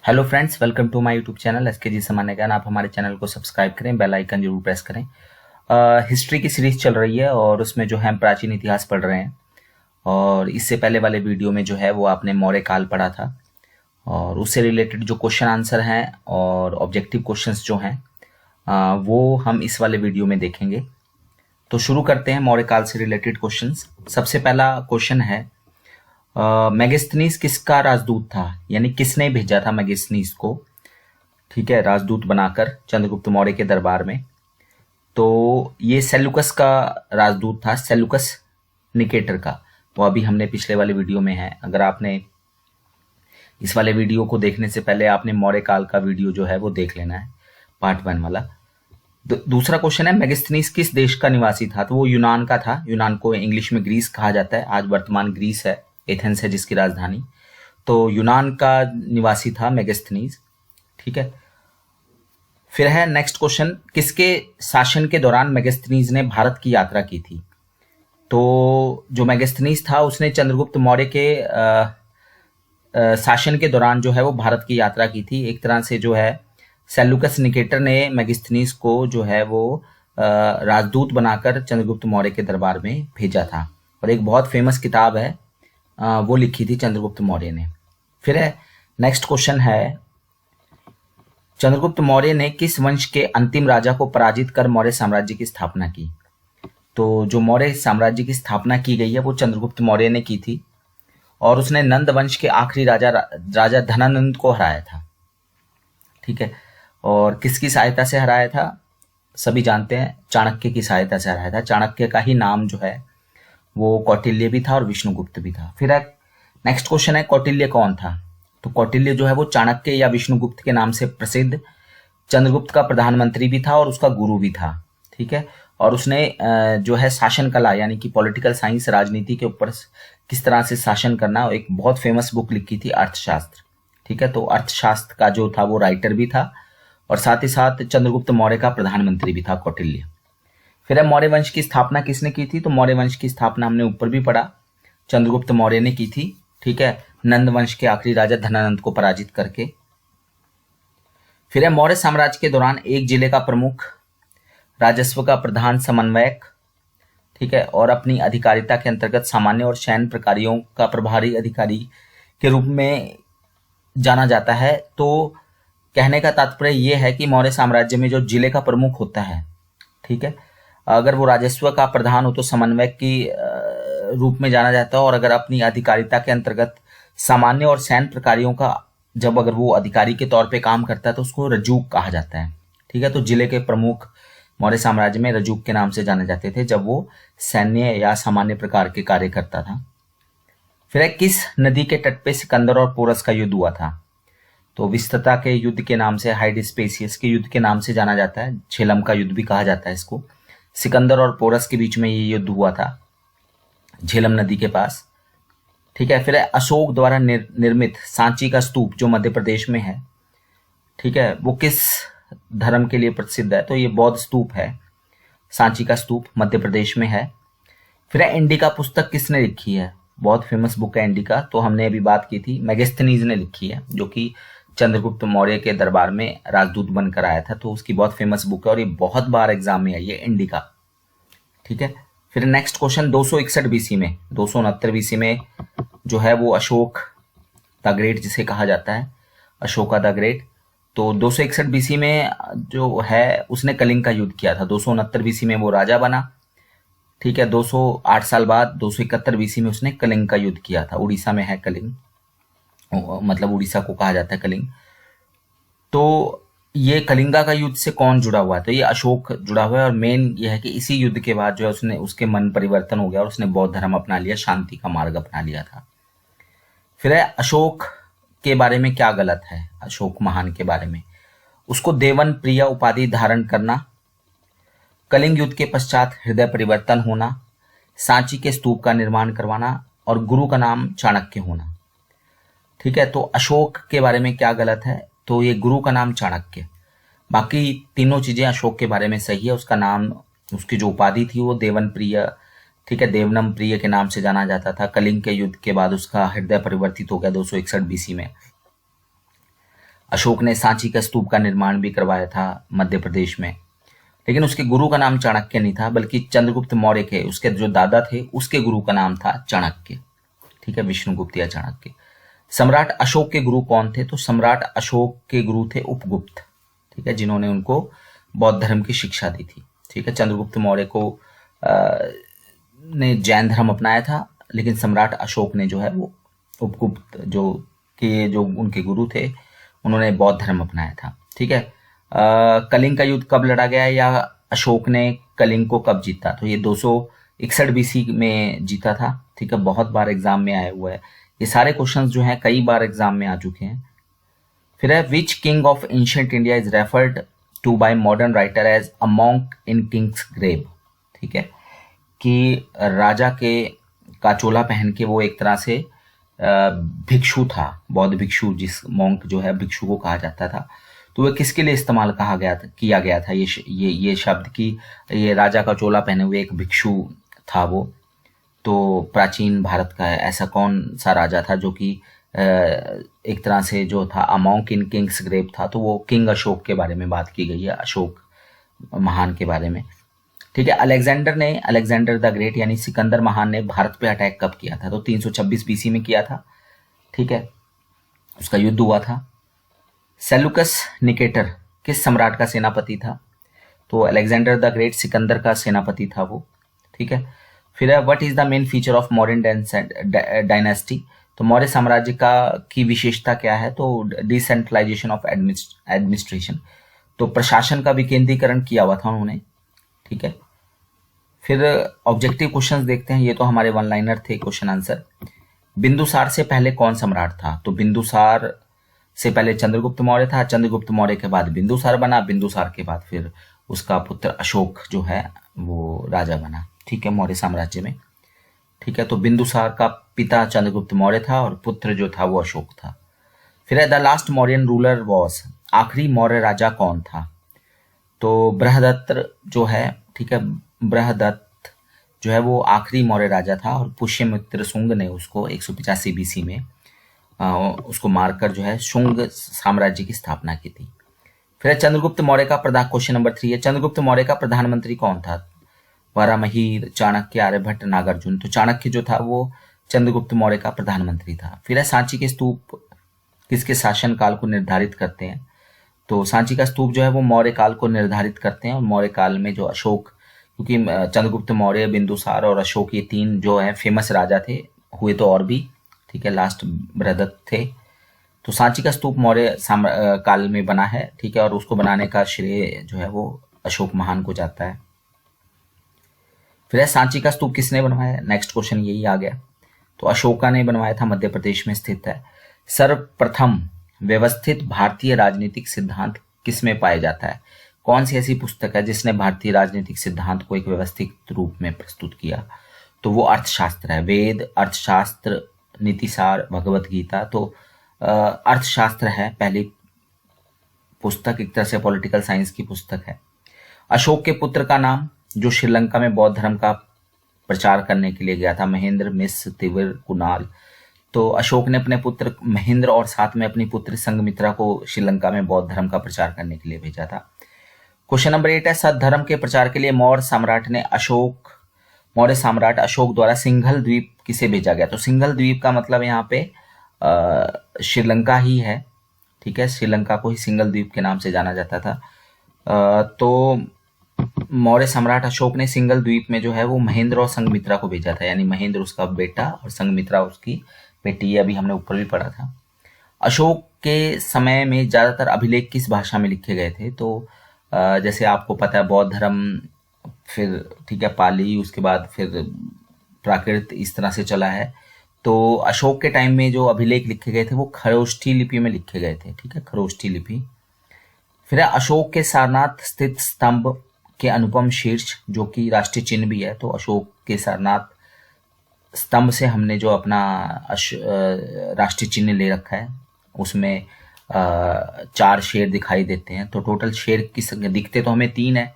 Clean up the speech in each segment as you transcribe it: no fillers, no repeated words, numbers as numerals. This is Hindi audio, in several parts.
Hello friends, welcome to my YouTube channel SK सामान्य ज्ञान। आप हमारे चैनल को सब्सक्राइब करें, बेल आइकन जरूर प्रेस करें। हिस्ट्री की सीरीज चल रही है और उसमें जो है हम प्राचीन इतिहास पढ़ रहे हैं। और इससे पहले वाले वीडियो में जो है वो आपने मौर्य काल पढ़ा था और उससे रिलेटेड जो क्वेश्चन आंसर हैं और ऑब्जेक्टिव क्वेश्चंस जो हैं वो हम इस वाले वीडियो में देखेंगे। तो शुरू करते हैं मौर्य काल से रिलेटेड क्वेश्चंस। सबसे पहला क्वेश्चन है, मेगास्थनीज किसका राजदूत था, यानी किसने भेजा था मेगास्थनीज को, ठीक है, राजदूत बनाकर चंद्रगुप्त मौर्य के दरबार में। तो ये सेल्यूकस का राजदूत था, सेल्यूकस निकेटर का। वो अभी हमने पिछले वाले वीडियो में है। अगर आपने इस वाले वीडियो को देखने से पहले आपने मौर्य काल का वीडियो जो है वो देख लेना है, पार्ट 1 वाला। दूसरा क्वेश्चन है, मेगास्थनीज किस देश का निवासी था। तो वो यूनान का था। यूनान को इंग्लिश में ग्रीस कहा जाता है। आज वर्तमान ग्रीस है, एथेंस है जिसकी राजधानी। तो यूनान का निवासी था मेगास्थनीज, ठीक है। फिर है नेक्स्ट क्वेश्चन, किसके शासन के दौरान मेगास्थनीज ने भारत की यात्रा की थी। तो जो मेगास्थनीज था उसने चंद्रगुप्त मौर्य के शासन के दौरान जो है वो भारत की यात्रा की थी। एक तरह से जो है सेल्यूकस निकेटर ने मेगास्थनीज को जो है वो राजदूत बनाकर चंद्रगुप्त मौर्य के दरबार में भेजा था। और एक बहुत फेमस किताब है, वो लिखी थी चंद्रगुप्त मौर्य ने। फिर है नेक्स्ट क्वेश्चन है, चंद्रगुप्त मौर्य ने किस वंश के अंतिम राजा को पराजित कर मौर्य साम्राज्य की स्थापना की। तो जो मौर्य साम्राज्य की स्थापना की गई है वो चंद्रगुप्त मौर्य ने की थी और उसने नंद वंश के आखिरी राजा धनानंद को हराया था, ठीक है। और किसकी सहायता से हराया था, सभी जानते हैं, चाणक्य की सहायता से हराया था। चाणक्य का ही नाम जो है वो कौटिल्य भी था और विष्णुगुप्त भी था। फिर नेक्स्ट क्वेश्चन है, कौटिल्य कौन था। तो कौटिल्य जो है वो चाणक्य या विष्णुगुप्त के नाम से प्रसिद्ध चंद्रगुप्त का प्रधानमंत्री भी था और उसका गुरु भी था, ठीक है। और उसने जो है शासन कला यानी कि पॉलिटिकल साइंस, राजनीति के ऊपर किस तरह से शासन करना, एक बहुत फेमस बुक लिखी थी, अर्थशास्त्र, ठीक है। तो अर्थशास्त्र का जो था वो राइटर भी था और साथ ही साथ चंद्रगुप्त मौर्य का प्रधानमंत्री भी था कौटिल्य। फिर मौर्य वंश की स्थापना किसने की थी। तो मौर्य वंश की स्थापना हमने ऊपर भी पढ़ा, चंद्रगुप्त मौर्य ने की थी, ठीक है, नंद वंश के आखिरी राजा धनानंद को पराजित करके। फिर मौर्य साम्राज्य के दौरान एक जिले का प्रमुख, राजस्व का प्रधान समन्वयक, ठीक है, और अपनी अधिकारिता के अंतर्गत सामान्य और सैन्य प्रकारियों का प्रभारी अधिकारी के रूप में जाना जाता है। तो कहने का तात्पर्य यह है कि मौर्य साम्राज्य में जो जिले का प्रमुख होता है, ठीक है, अगर वो राजस्व का प्रधान हो तो समन्वयक की रूप में जाना जाता है। और अगर अपनी अधिकारिता के अंतर्गत सामान्य और सैन्य प्रकारियों का जब अगर वो अधिकारी के तौर पे काम करता है तो उसको रजूक कहा जाता है, ठीक है। तो जिले के प्रमुख मौर्य साम्राज्य में रजूक के नाम से जाने जाते थे जब वो सैन्य या सामान्य प्रकार के कार्य करता था। फिर किस नदी के तट पे सिकंदर और पोरस का युद्ध हुआ था। तो विस्तृता के युद्ध के नाम से, हाइडेस्पेसियस के युद्ध के नाम से जाना जाता है, झेलम का युद्ध भी कहा जाता है इसको। सिकंदर और पोरस के बीच में ये युद्ध हुआ था झेलम नदी के पास, ठीक है। फिर अशोक द्वारा निर्मित सांची का स्तूप जो मध्य प्रदेश में है, ठीक है, वो किस धर्म के लिए प्रसिद्ध है। तो ये बौद्ध स्तूप है, सांची का स्तूप मध्य प्रदेश में है। फिर इंडिका पुस्तक किसने लिखी है, बहुत फेमस बुक है इंडिका। तो हमने अभी बात की थी, मेगास्थनीज ने लिखी है, जो कि चंद्रगुप्त मौर्य के दरबार में राजदूत बनकर आया था। तो उसकी बहुत फेमस बुक है और ये बहुत बार एग्जाम में आई है, इंडिका, ठीक है। फिर नेक्स्ट क्वेश्चन, 261 बीसी में, 269 बीसी में जो है वो अशोक द ग्रेट जिसे कहा जाता है, अशोका द ग्रेट। तो 261 बीसी में जो है उसने कलिंग का युद्ध किया था। 269 बीसी में वो राजा बना, ठीक है। 208 साल बाद 271 बीसी में उसने कलिंग का युद्ध किया था। उड़ीसा में है कलिंग, मतलब उड़ीसा को कहा जाता है कलिंग। तो ये कलिंगा का युद्ध से कौन जुड़ा हुआ है। तो ये अशोक जुड़ा हुआ है और मेन ये है कि इसी युद्ध के बाद जो है उसने, उसके मन परिवर्तन हो गया और उसने बौद्ध धर्म अपना लिया, शांति का मार्ग अपना लिया था। फिर अशोक के बारे में क्या गलत है, अशोक महान के बारे में, उसको देवन प्रिय उपाधि धारण करना, कलिंग युद्ध के पश्चात हृदय परिवर्तन होना, सांची के स्तूप का निर्माण करवाना और गुरु का नाम चाणक्य होना, ठीक है। तो अशोक के बारे में क्या गलत है, तो ये गुरु का नाम चाणक्य। बाकी तीनों चीजें अशोक के बारे में सही है। उसका नाम, उसकी जो उपाधि थी वो देवन प्रिय, ठीक है, देवनम प्रिय के नाम से जाना जाता था। कलिंग के युद्ध के बाद उसका हृदय परिवर्तित हो गया 261 बीसी में। अशोक ने सांची का स्तूप का निर्माण भी करवाया था मध्य प्रदेश में, लेकिन उसके गुरु का नाम चाणक्य नहीं था, बल्कि चंद्रगुप्त मौर्य के उसके जो दादा थे उसके गुरु का नाम था चाणक्य। ठीक है, विष्णुगुप्त या चाणक्य। सम्राट अशोक के गुरु कौन थे? तो सम्राट अशोक के गुरु थे उपगुप्त। ठीक है, जिन्होंने उनको बौद्ध धर्म की शिक्षा दी थी। ठीक है, चंद्रगुप्त मौर्य को ने जैन धर्म अपनाया था, लेकिन सम्राट अशोक ने जो है वो उपगुप्त जो उनके गुरु थे उन्होंने बौद्ध धर्म अपनाया था। ठीक है, कलिंग का युद्ध कब लड़ा गया या अशोक ने कलिंग को कब जीता? तो ये 261 बीसी में जीता था। ठीक है, बहुत बार एग्जाम में आया हुआ है ये सारे क्वेश्चंस जो हैं, कई बार एग्जाम में आ चुके हैं। फिर है which king of ancient India is referred to by modern writer as a monk in king's grave. ठीक है, कि राजा के का चोला पहन के वो एक तरह से भिक्षु था, बौद्ध भिक्षु, जिस मॉन्क जो है भिक्षु को कहा जाता था। तो वह किसके लिए इस्तेमाल किया गया था ये शब्द कि ये राजा का चोला पहने हुए एक भिक्षु था वो। तो प्राचीन भारत का ऐसा कौन सा राजा था जो कि एक तरह से जो था a monk in king's grave था? तो वो किंग अशोक के बारे में बात की गई है, अशोक महान के बारे में। ठीक है, अलेक्जेंडर द ग्रेट यानी सिकंदर महान ने भारत पे अटैक कब किया था? तो 326 बीसी में किया था। ठीक है, उसका युद्ध हुआ था। सेलुकस निकेटर किस सम्राट का सेनापति था? तो अलेक्जेंडर द ग्रेट सिकंदर का सेनापति था वो। ठीक है, फिर है what is the main feature of Mauryan dynasty? तो मौर्य साम्राज्य की विशेषता क्या है? तो डिसेंट्रलाइजेशन ऑफ एडमिनिस्ट्रेशन, तो प्रशासन का विकेंद्रीकरण किया हुआ था उन्होंने। ठीक है, फिर ऑब्जेक्टिव क्वेश्चंस देखते हैं, ये तो हमारे वन लाइनर थे क्वेश्चन आंसर। बिंदुसार से पहले कौन सम्राट था? तो बिंदुसार से पहले चंद्रगुप्त मौर्य था, चंद्रगुप्त मौर्य के बाद बिंदुसार बना, बिंदुसार के बाद फिर उसका पुत्र अशोक जो है वो राजा बना। ठीक है, मौर्य साम्राज्य में। ठीक है, तो बिंदुसार का पिता चंद्रगुप्त मौर्य था और पुत्र जो था वो अशोक था। फिर the last Mauryan ruler was, आखिरी मौर्य राजा कौन था? तो बृहदत्त जो है, ठीक है, बृहदत्त जो है वो आखिरी मौर्य राजा था और पुष्यमित्र शुंग ने उसको 185 बीसी में उसको मारकर जो है शुंग साम्राज्य की स्थापना की थी। फिर चंद्रगुप्त मौर्य का क्वेश्चन नंबर 3 है, चंद्रगुप्त मौर्य का प्रधानमंत्री कौन था? वराहमिहिर, चाणक्य, आर्यभट्ट, नागार्जुन। तो चाणक्य जो था वो चंद्रगुप्त मौर्य का प्रधानमंत्री था। फिर सांची के स्तूप किसके शासन काल को निर्धारित करते हैं? तो सांची का स्तूप जो है वो मौर्य काल को निर्धारित करते हैं, और मौर्य काल में जो अशोक, क्योंकि चंद्रगुप्त मौर्य, बिंदुसार और अशोक ये 3 जो है फेमस राजा थे, हुए तो और भी। ठीक है, लास्ट बृहदत्त थे। तो सांची का स्तूप मौर्य काल में बना है। ठीक है, और उसको बनाने का श्रेय जो है वो अशोक महान को जाता है। फिर सांची का स्तूप किसने बनवाया? नेक्स्ट क्वेश्चन यही आ गया। तो अशोका ने बनवाया था, मध्य प्रदेश में स्थित है। सर्वप्रथम व्यवस्थित भारतीय राजनीतिक सिद्धांत किसमें पाया जाता है? कौन सी ऐसी पुस्तक है जिसने भारतीय राजनीतिक सिद्धांत को एक व्यवस्थित रूप में प्रस्तुत किया? तो वो अर्थशास्त्र है। वेद, अर्थशास्त्र, नीतिसार, भगवत गीता। तो अर्थशास्त्र है पहली पुस्तक, एक तरह से पॉलिटिकल साइंस की पुस्तक है। अशोक के पुत्र का नाम, जो श्रीलंका में बौद्ध धर्म का प्रचार करने के लिए गया था, महेंद्र, मिश्र, तिविर, कुणाल। तो अशोक ने अपने पुत्र महेंद्र और साथ में अपनी पुत्री संघमित्रा को श्रीलंका में बौद्ध धर्म का प्रचार करने के लिए भेजा था। क्वेश्चन नंबर 8 है, सत धर्म के प्रचार के लिए मौर्य सम्राट अशोक द्वारा सिंघल द्वीप किसे भेजा गया? तो सिंघल द्वीप का मतलब यहाँ पे श्रीलंका ही है। ठीक है, श्रीलंका को ही सिंघल द्वीप के नाम से जाना जाता था। तो मौर्य सम्राट अशोक ने सिंघल द्वीप में जो है वो महेंद्र और संघमित्रा को भेजा था, यानी महेंद्र उसका बेटा और संघमित्रा उसकी बेटी। ये अभी हमने ऊपर भी पढ़ा था। अशोक के समय में ज्यादातर अभिलेख किस भाषा में लिखे गए थे? तो जैसे आपको पता है बौद्ध धर्म, फिर ठीक है पाली, उसके बाद फिर प्राकृत, इस तरह से चला है। तो अशोक के टाइम में जो अभिलेख लिखे गए थे वो खरोष्ठी लिपि में लिखे गए थे। ठीक है, खरोष्ठी लिपि। फिर अशोक के सारनाथ स्थित स्तंभ के अनुपम शीर्ष, जो कि राष्ट्रीय चिन्ह भी है। तो अशोक के सारनाथ स्तंभ से हमने जो अपना राष्ट्रीय चिन्ह ले रखा है, उसमें 4 शेर दिखाई देते हैं। तो टोटल शेर दिखते तो हमें 3 है,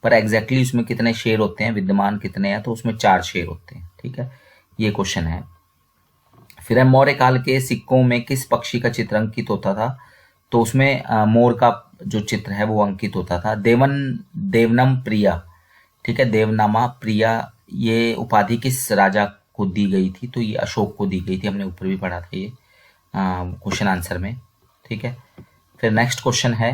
पर एग्जैक्टली उसमें कितने शेर होते हैं, विद्यमान कितने हैं? तो उसमें 4 शेर होते हैं। ठीक है, ये क्वेश्चन है। फिर मौर्य काल के सिक्कों में किस पक्षी का चित्र अंकित होता था? तो उसमें मोर का जो चित्र है वो अंकित होता था। देवनम प्रिया, ठीक है, देवनामा प्रिया, ये उपाधि किस राजा को दी गई थी? तो ये अशोक को दी गई थी, हमने ऊपर भी पढ़ा था ये क्वेश्चन आंसर में, ठीक है। फिर नेक्स्ट क्वेश्चन है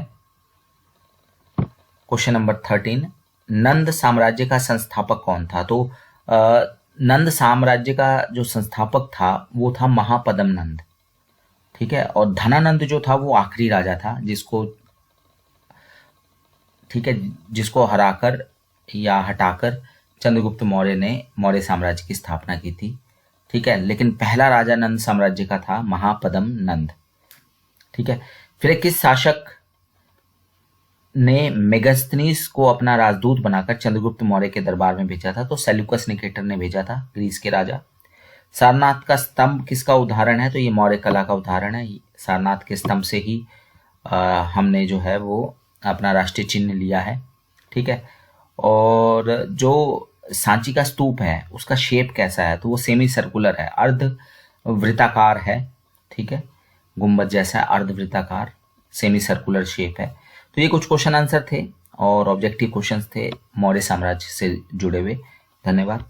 क्वेश्चन नंबर 13, नंद साम्राज्य का संस्थापक कौन था? तो नंद साम्राज्य का जो संस्थापक था वो था महापदम नंद, ठीक है। और धनानंद जो था वो आखिरी राजा था जिसको, ठीक है, जिसको हराकर या हटाकर चंद्रगुप्त मौर्य ने मौर्य साम्राज्य की स्थापना की थी, ठीक है। लेकिन पहला राजा नंद साम्राज्य का था महापदम नंद, ठीक है। फिर किस शासक ने मेगास्थनीस को अपना राजदूत बनाकर चंद्रगुप्त मौर्य के दरबार में भेजा था? तो सेल्यूकस निकेटर ने भेजा था, ग्रीस के राजा। सारनाथ का स्तंभ किसका उदाहरण है? तो ये मौर्य कला का उदाहरण है। सारनाथ के स्तंभ से ही हमने जो है वो अपना राष्ट्रीय चिन्ह लिया है, ठीक है। और जो सांची का स्तूप है उसका शेप कैसा है? तो वो सेमी सर्कुलर है, अर्ध वृत्ताकार है, ठीक है, गुंबद जैसा अर्ध वृत्ताकार सेमी सर्कुलर शेप है। तो ये कुछ क्वेश्चन आंसर थे और ऑब्जेक्टिव क्वेश्चंस थे मौर्य साम्राज्य से जुड़े हुए। धन्यवाद।